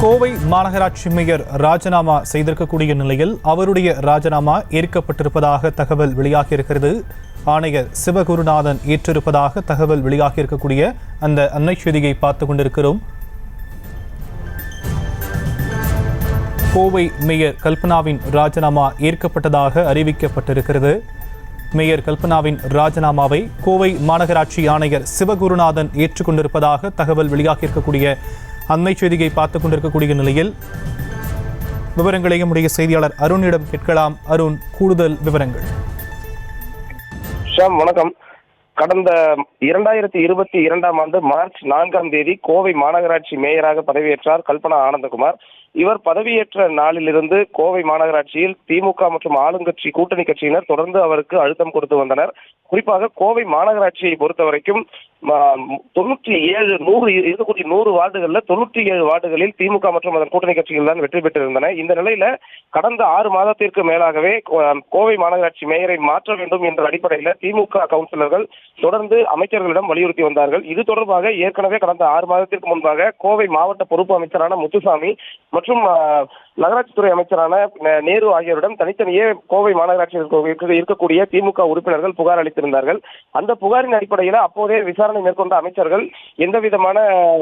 கோவை மாநகராட்சி மேயர் ராஜினாமா செய்திருக்கக்கூடிய நிலையில் அவருடைய ராஜினாமா ஏற்கப்பட்டிருப்பதாக தகவல் வெளியாகியிருக்கிறது. ஆணையர் சிவகுருநாதன் ஏற்றிருப்பதாக தகவல் வெளியாகியிருக்கக்கூடிய அந்த அன்னை செய்தியை பார்த்து கொண்டிருக்கிறோம். கோவை மேயர் கல்பனாவின் ராஜினாமா ஏற்கப்பட்டதாக அறிவிக்கப்பட்டிருக்கிறது. மேயர் கல்பனாவின் ராஜினாமாவை கோவை மாநகராட்சி ஆணையர் சிவகுருநாதன் ஏற்றுக்கொண்டிருப்பதாக தகவல் வெளியாகியிருக்கக்கூடிய அண்மை செய்தியை பார்த்துக் கொண்டிருக்கக்கூடிய நிலையில் விவரங்களை நம்முடைய செய்தியாளர் அருணிடம் கேட்கலாம். அருண், கூடுதல் விவரங்கள். வணக்கம். கடந்த 2022ஆம் ஆண்டு மார்ச் 4ஆம் தேதி கோவை மாநகராட்சி மேயராக பதவியேற்றார் கல்பனா ஆனந்தகுமார். இவர் பதவியேற்ற நாளிலிருந்து கோவை மாநகராட்சியில் திமுக மற்றும் ஆளுங்கட்சி கூட்டணி கட்சியினர் தொடர்ந்து அவருக்கு அழுத்தம் கொடுத்து வந்தனர். குறிப்பாக கோவை மாநகராட்சியை பொறுத்த வரைக்கும் 100 வார்டுகள்ல 97 வார்டுகளில் திமுக மற்றும் அதன் கூட்டணி கட்சிகள் தான் வெற்றி பெற்றிருந்தன. இந்த நிலையில கடந்த 6 மாதத்திற்கு மேலாகவே கோவை மாநகராட்சி மேயரை மாற்ற வேண்டும் என்ற அடிப்படையில் திமுக கவுன்சிலர்கள் தொடர்ந்து அமைச்சர்களிடம் வலியுறுத்தி வந்தார்கள். இது தொடர்பாக ஏற்கனவே கடந்த 6 மாதத்திற்கு முன்பாக கோவை மாவட்ட பொறுப்பு அமைச்சரான முத்துசாமி மற்றும் நகராட்சித்துறை அமைச்சரான நேரு ஆகியோரிடம் தனித்தனியே கோவை மாநகராட்சியில் இருக்கக்கூடிய திமுக உறுப்பினர்கள் புகார் அளித்திருந்தார்கள். அந்த புகாரின் அடிப்படையில் அப்போதே விசாரணை மேற்கொண்ட அமைச்சர்கள் எந்த விதமான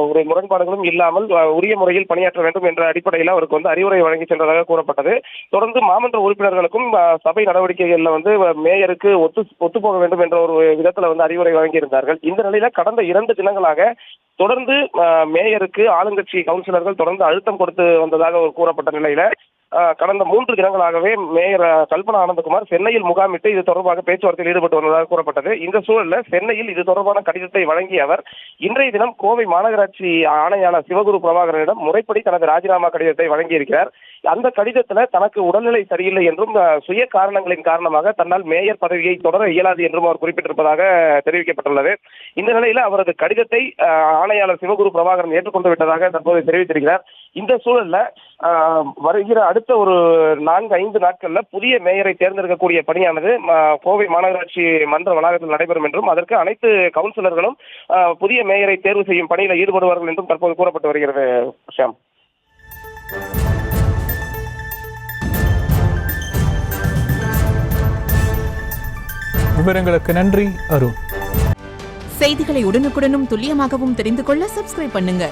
ஒரு முரண்பாடுகளும் இல்லாமல் உரிய முறையில் பணியாற்ற வேண்டும் என்ற அடிப்படையில் அவருக்கு அறிவுரை வழங்கி சென்றதாக கூறப்பட்டது. தொடர்ந்து மாமன்ற உறுப்பினர்களுக்கும் சபை நடவடிக்கைகளில் மேயருக்கு ஒத்துப்போக வேண்டும் என்ற ஒரு விதத்தில் அறிவுரை வழங்கியிருந்தார்கள். இந்த நிலையில கடந்த 2 தினங்களாக தொடர்ந்து மேயருக்கு ஆளுங்கட்சி கவுன்சிலர்கள் தொடர்ந்து அழுத்தம் கொடுத்து வந்ததாக கூறப்பட்ட நிலையில கடந்த 3 தினங்களாகவே மேயர் கல்பனா ஆனந்தகுமார் சென்னையில் முகாமிட்டு இது தொடர்பாக பேச்சுவார்த்தையில் ஈடுபட்டு வந்ததாக கூறப்பட்டது. இந்த சூழலில் சென்னையில் இது தொடர்பான கடிதத்தை வழங்கிய அவர் இன்றைய தினம் கோவை மாநகராட்சி ஆணையாளர் சிவகுரு பிரபாகரனிடம் முறைப்படி தனது ராஜினாமா கடிதத்தை வழங்கியிருக்கிறார். அந்த கடிதத்தில் தனக்கு உடல்நிலை சரியில்லை என்றும் சுய காரணங்களின் காரணமாக தன்னால் மேயர் பதவியை தொடர இயலாது என்றும் அவர் குறிப்பிட்டிருப்பதாக தெரிவிக்கப்பட்டுள்ளது. இந்த நிலையில் அவரது கடிதத்தை ஆணையாளர் சிவகுரு பிரபாகரன் ஏற்றுக்கொண்டு விட்டதாக தற்போது தெரிவித்திருக்கிறார். இந்த சூழல்ல வருகிற அடுத்த ஒரு 4-5 நாட்கள்ல புதிய மேயரை தேர்ந்தெடுக்கக்கூடிய பணியானது கோவை மாநகராட்சி மன்ற வளாகத்தில் நடைபெறும் என்றும் அதற்கு அனைத்து கவுன்சிலர்களும் புதிய மேயரை தேர்வு செய்யும் பணியில் ஈடுபடுவார்கள் என்றும் தற்போது கூறப்பட்டு வருகிறது. ஷாம், விவரங்களுக்கு நன்றி அருண். செய்திகளை உடனுக்குடனும் துல்லியமாகவும் தெரிந்து கொள்ள சப்ஸ்கிரைப் பண்ணுங்க.